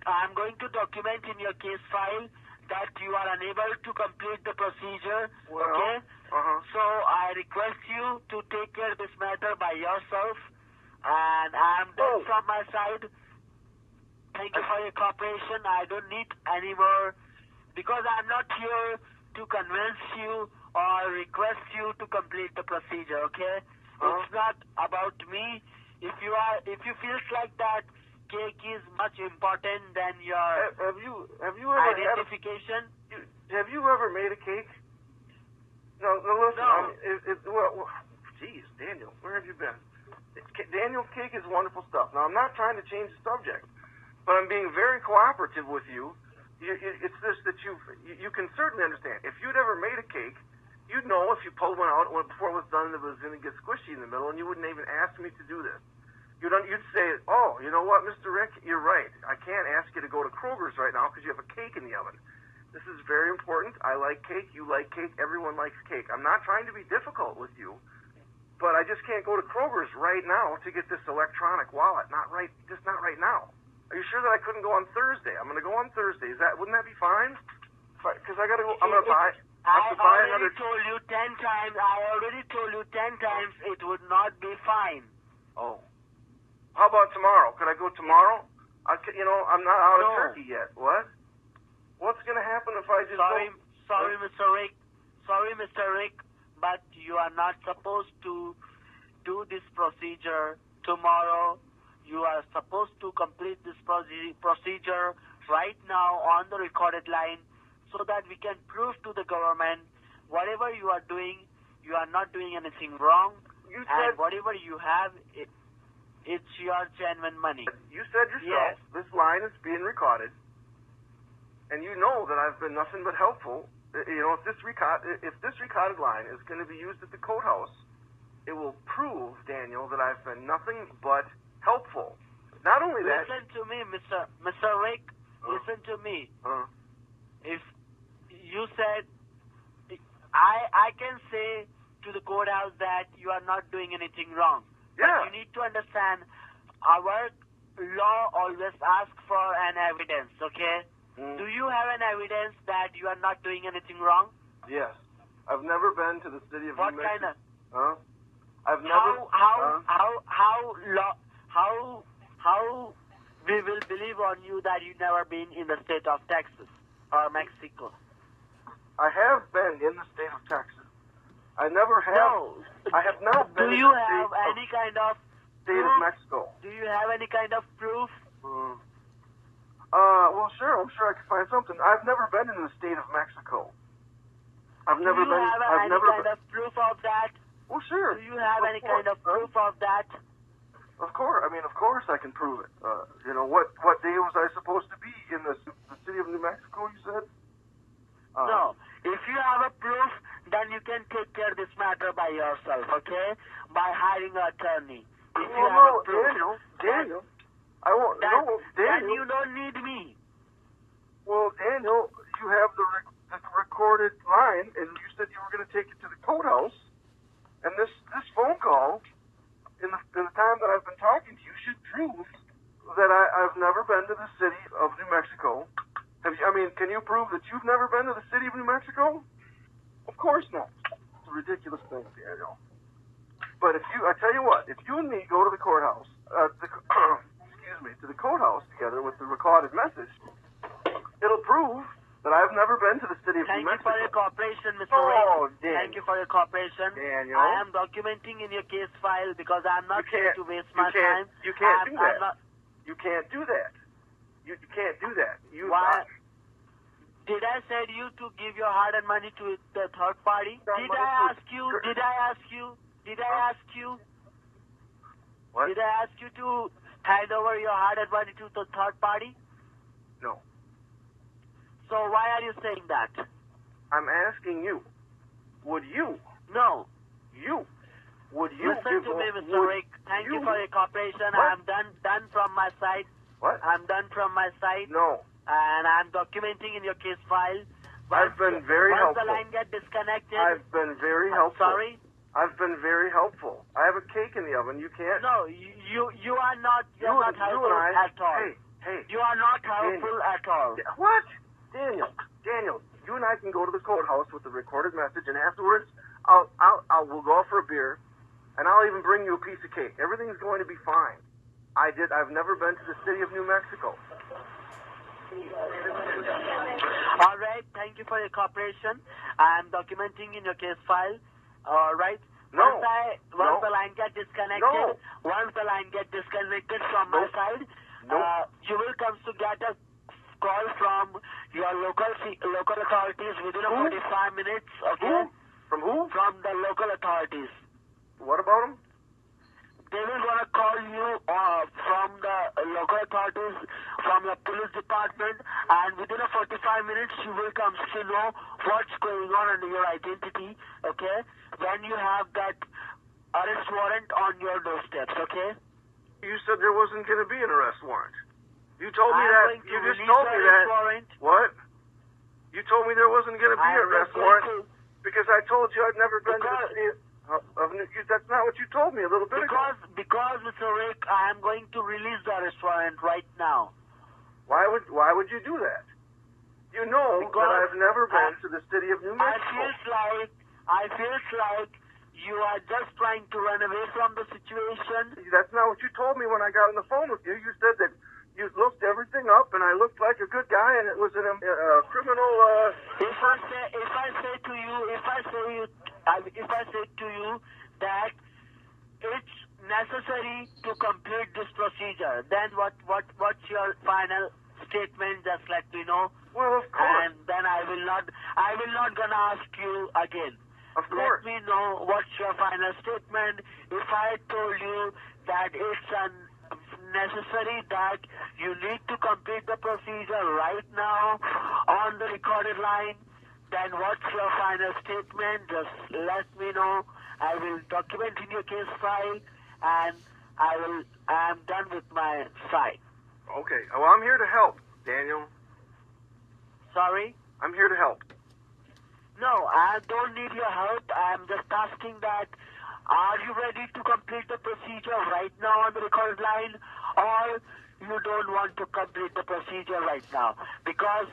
I'm going to document in your case file that you are unable to complete the procedure. Okay. So I request you to take care of this matter by yourself. and I'm done from my side. Thank you for your cooperation. I don't need any more, because I'm not here to convince you or request you to complete the procedure, okay? It's not about me. If you feels like that cake is much important than your have you ever identification. Have you ever made a cake? No, listen. No. Well, geez, Daniel, where have you been? Daniel, cake is wonderful stuff. Now, I'm not trying to change the subject, but I'm being very cooperative with you. It's this that you can certainly understand. If you'd ever made a cake, you'd know if you pulled one out before it was done, it was going to get squishy in the middle, and you wouldn't even ask me to do this. You'd say, oh, you know what, Mr. Rick, you're right. I can't ask you to go to Kroger's right now because you have a cake in the oven. This is very important. I like cake. You like cake. Everyone likes cake. I'm not trying to be difficult with you, but I just can't go to Kroger's right now to get this electronic wallet. Not right now. Are you sure that I couldn't go on Thursday? I'm going to go on Thursday. Wouldn't that be fine? Because I got to go. I'm going to buy. I already told you 10 times. I already told you 10 times it would not be fine. Oh. How about tomorrow? Could I go tomorrow? I'm not out of turkey yet. What? What's going to happen if I just Sorry, Mr. Rick. Sorry, Mr. Rick, but you are not supposed to do this procedure tomorrow. You are supposed to complete this procedure right now on the recorded line so that we can prove to the government whatever you are doing, you are not doing anything wrong, and whatever you have, it's your genuine money. You said yourself, this line is being recorded, and you know that I've been nothing but helpful. If this recorded line is going to be used at the courthouse, it will prove, Daniel, that I've been nothing but helpful. Not only that. Listen to me, Mr. Rick. Listen to me. If you said, I can say to the courthouse that you are not doing anything wrong. Yeah. But you need to understand, our law always asks for an evidence, okay? Do you have an evidence that you are not doing anything wrong? Yes. I've never been to the city of New Mexico. What kind of? I've never. How we will believe on you that you've never been in the state of Texas or Mexico? I have been in the state of Texas. I never have. No. I have not been. Do you have any kind of state proof? of Mexico? Do you have any kind of proof? Well, sure. I'm sure I can find something. I've never been in the state of Mexico. I've never been. Do you have any kind of proof of that? Well, sure. Do you have any kind of proof of that? Of course. Of course I can prove it. What day was I supposed to be in the city of New Mexico, you said? No. If you have a proof, then you can take care of this matter by yourself, okay? By hiring an attorney. If you have a proof. Daniel. I won't. No, Daniel. Then you don't need me. Well, Daniel, you have the recorded line, and you said you were going to take it to the courthouse. And this phone call, in the time that I've been talking to you, should prove that I've never been to the city of New Mexico. Can you prove that you've never been to the city of New Mexico? Of course not. It's a ridiculous thing, Daniel. But I tell you what, if you and me go to the courthouse, to the courthouse together with the recorded message, it'll prove that I've never been to the city of New Mexico. Thank you for your cooperation, Mr. Rick. Daniel. Thank you for your cooperation. Daniel. I am documenting in your case file because I'm not here to waste my time. You can't do that. You can't do that. You can't do that. Why? Did I say you to give your hard-earned money to the third party? Did I ask you? What? Did I ask you to hand over your hard-earned money to the third party? No. So why are you saying that? I'm asking you. Would you? No. Would you? Listen to me, Mr. Rick. Thank you for your cooperation. What? I'm done from my side. What? I'm done from my side. No. And I'm documenting in your case file. I've been very helpful. Once the line gets disconnected. I've been very helpful. Sorry? I've been very helpful. I have a cake in the oven. You can't. No, you are not. You're not helpful at all. Hey. You are not helpful at all. What? Daniel, you and I can go to the courthouse with the recorded message, and afterwards, we'll go out for a beer, and I'll even bring you a piece of cake. Everything's going to be fine. I've never been to the city of New Mexico. All right. Thank you for your cooperation. I'm documenting in your case file. All right. No. Once the line gets disconnected, once the line gets disconnected from my side, you will come to get a call from your local authorities within 45 minutes. Okay. From who? From the local authorities. What about them? They will gonna call you from the local authorities, from the police department, and within 45 minutes you will come to know what's going on under your identity, okay? When you have that arrest warrant on your doorsteps, okay? You said there wasn't going to be an arrest warrant. You told me that. You just told me that. Warrant. What? You told me there wasn't going to be an arrest warrant because I told you I'd never been to the city of New York. That's not what you told me a little bit ago. Because, Mr. Rick, I am going to release the arrest warrant right now. Why would you do that? You know that I've never been to the city of New Mexico. I feels like you are just trying to run away from the situation. That's not what you told me when I got on the phone with you. You said that you looked everything up and I looked like a good guy and it was a criminal. If I say to you that it's necessary to complete this procedure, then what's your final statement? Just let me know. Well, of course. And then I will not gonna ask you again. Of course. Let me know what's your final statement. If I told you that it's necessary that you need to complete the procedure right now on the recorded line, then what's your final statement? Just let me know. I will document in your case file, and I'm done with my side. Okay. Well, I'm here to help, Daniel. Sorry? I'm here to help. No, I don't need your help. I'm just asking that, are you ready to complete the procedure right now on the recorded line, or you don't want to complete the procedure right now? Because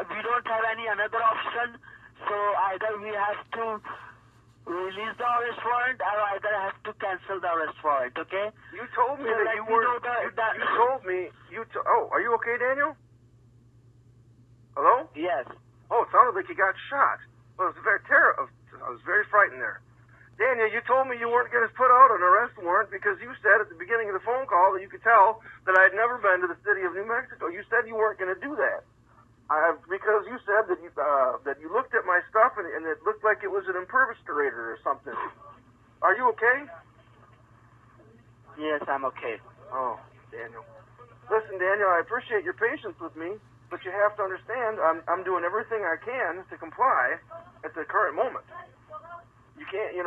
we don't have any another option, so either we have to release the arrest warrant or either have to cancel the arrest warrant, okay? You told me that you weren't... You told me... Oh, are you okay, Daniel? Hello? Yes. Oh, it sounded like you got shot. Well, it was very terrible. I was very frightened there. Daniel, you told me you weren't going to put out an arrest warrant because you said at the beginning of the phone call that you could tell that I'd never been to the city of New Mexico. You said you weren't going to do that. Because you said that you looked at my stuff and it looked like it was an impervistrator or something. Are you okay? Yes, I'm okay. Oh, Daniel. Listen, Daniel, I appreciate your patience with me, but you have to understand I'm doing everything I can to comply at the current moment. You can't, you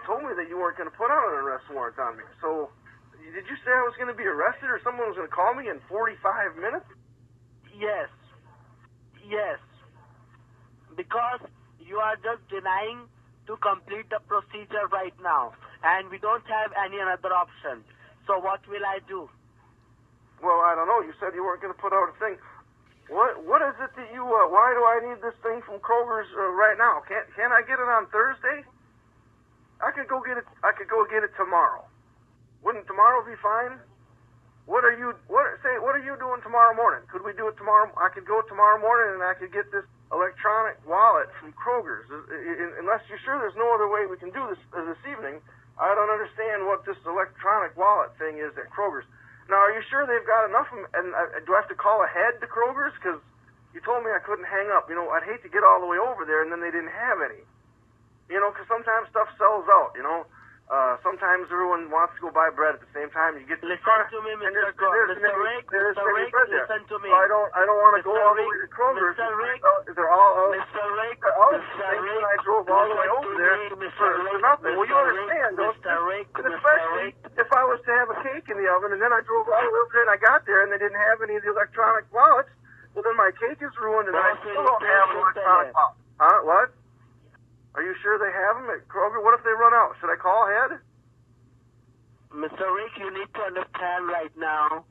told me that you weren't going to put out an arrest warrant on me. So, did you say I was going to be arrested or someone was going to call me in 45 minutes? Yes. Yes. Because you are just denying to complete the procedure right now. And we don't have any other option. So what will I do? Well, I don't know. You said you weren't going to put out a thing. What is it that you, why do I need this thing from Kroger's right now? Can't I get it on Thursday? I could go get it tomorrow. Wouldn't tomorrow be fine? What are you doing tomorrow morning? Could we do it tomorrow? I could go tomorrow morning and I could get this electronic wallet from Kroger's. Unless you're sure there's no other way we can do this evening, I don't understand what this electronic wallet thing is at Kroger's. Now, are you sure they've got enough? And do I have to call ahead to Kroger's? Because you told me I couldn't hang up. I'd hate to get all the way over there and then they didn't have any. Because sometimes stuff sells out, Sometimes everyone wants to go buy bread at the same time. You get to listen to me, Mr. Rick, listen to me. So I don't want to go all the way to Kroger's. Mr. Rick, they're all Mr. Rick, I drove all the way over there for nothing. Well, you understand, don't you? And especially if I was to have a cake in the oven and then I drove all the way over there and I got there and they didn't have any of the electronic wallets, well, then my cake is ruined and I still don't have an electronic wallet. Huh? What? Are you sure they have them at Kroger? What if they run out? Should I call ahead? Mr. Rick, you need to understand right now.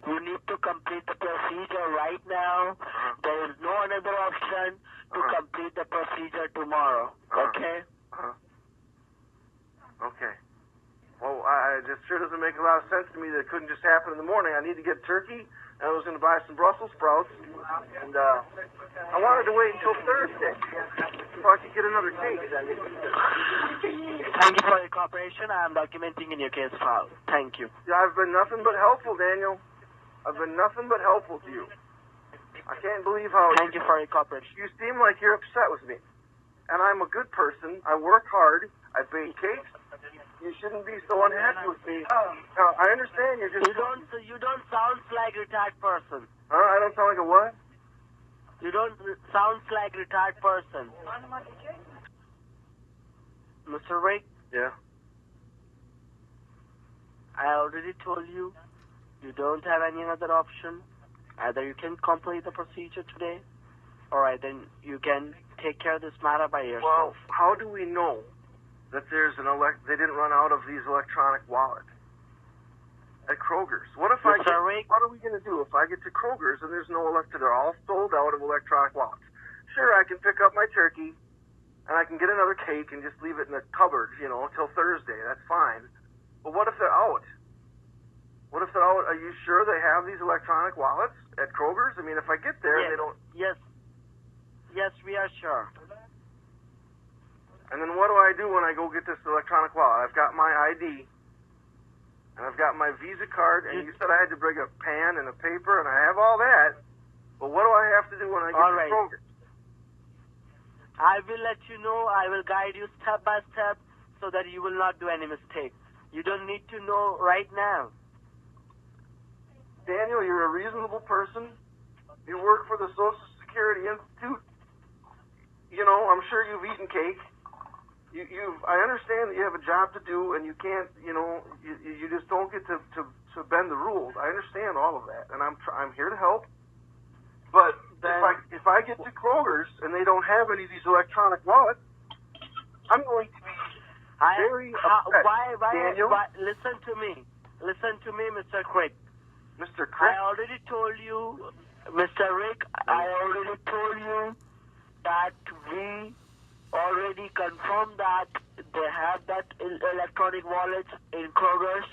You need to complete the procedure right now. There is no another option to complete the procedure tomorrow. Okay? Okay. Well, it sure doesn't make a lot of sense to me that it couldn't just happen in the morning. I need to get turkey, and I was going to buy some Brussels sprouts, and I wanted to wait until Thursday so I could get another cake. Thank you for your cooperation. I am documenting in your case file. Thank you. Yeah, I've been nothing but helpful, Daniel. I've been nothing but helpful to you. I can't believe how Thank you for your cooperation. you seem like you're upset with me. And I'm a good person. I work hard. I bake cakes. You shouldn't be so unhappy with me. I understand you're just... You don't sound like a retired person. I don't sound like a what? You don't sound like a retired person. Mr. Rick, Yeah. I already told you, you don't have any other option. Either you can complete the procedure today, or either you can take care of this matter by yourself. Well, how do we know that there's they didn't run out of these electronic wallets at Kroger's? What if what are we going to do if I get to Kroger's and there's no they're all sold out of electronic wallets? Sure, I can pick up my turkey and I can get another cake and just leave it in the cupboard, until Thursday. That's fine. But what if they're out? What if they're out? Are you sure they have these electronic wallets at Kroger's? I mean, if I get there, yes. They don't... Yes, we are sure. And then what do I do when I go get this electronic wallet? I've got my ID, and I've got my Visa card, and you said I had to bring a pen and a paper, and I have all that. But what do I have to do when I get to Kroger? I will let you know. I will guide you step by step so that you will not do any mistake. You don't need to know right now. Daniel, you're a reasonable person. You work for the Social Security Institute. I'm sure you've eaten cake. I understand that you have a job to do, and you can't, you just don't get to bend the rules. I understand all of that, and I'm here to help. But if I get to Kroger's and they don't have any of these electronic wallets, I'm going to be very upset. Daniel? Listen to me, Mr. Crick. Mr. Crick? I already told you, Mr. Rick, I already told you that we already confirmed that they have that electronic wallet in Kroger's.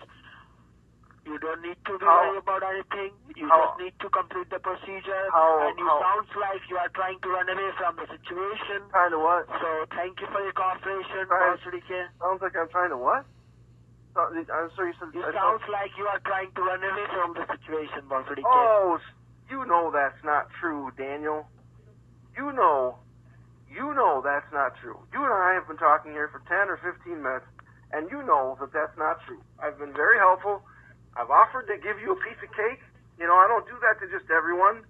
You don't need to worry about anything. You just need to complete the procedure. And you sounds like you are trying to run away from the situation. Trying to what? So thank you for your cooperation, Sounds like I'm trying to what? I'm sorry, you said... It sounds like you are trying to run away from the situation, Bonfrey. Oh, you know that's not true, Daniel. You know that's not true. You and I have been talking here for 10 or 15 minutes, and you know that that's not true. I've been very helpful. I've offered to give you a piece of cake. I don't do that to just everyone.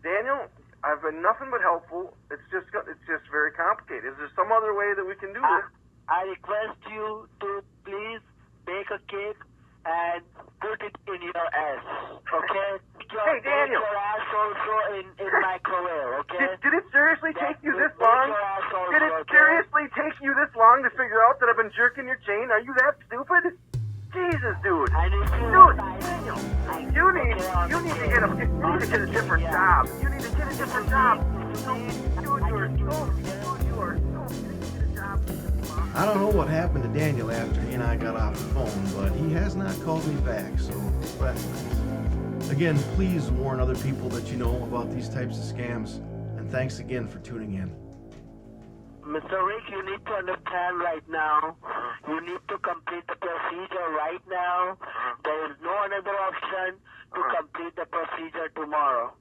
Daniel, I've been nothing but helpful. It's just very complicated. Is there some other way that we can do this? I request you to please bake a cake and put it in your ass, okay? Hey, Daniel. Put your ass also in microwave, okay? Did it seriously take you this long? Did it okay? seriously take you this long to figure out that I've been jerking your chain? Are you that stupid? Jesus, dude. Daniel, you need to get a different job. You need to get a different job. Dude, you are so I don't know what happened to Daniel after he and I got off the phone, but he has not called me back, so that's nice. Again, please warn other people that you know about these types of scams, and thanks again for tuning in. Mr. Rick, you need to understand right now, you need to complete the procedure right now. There is no another option to complete the procedure tomorrow.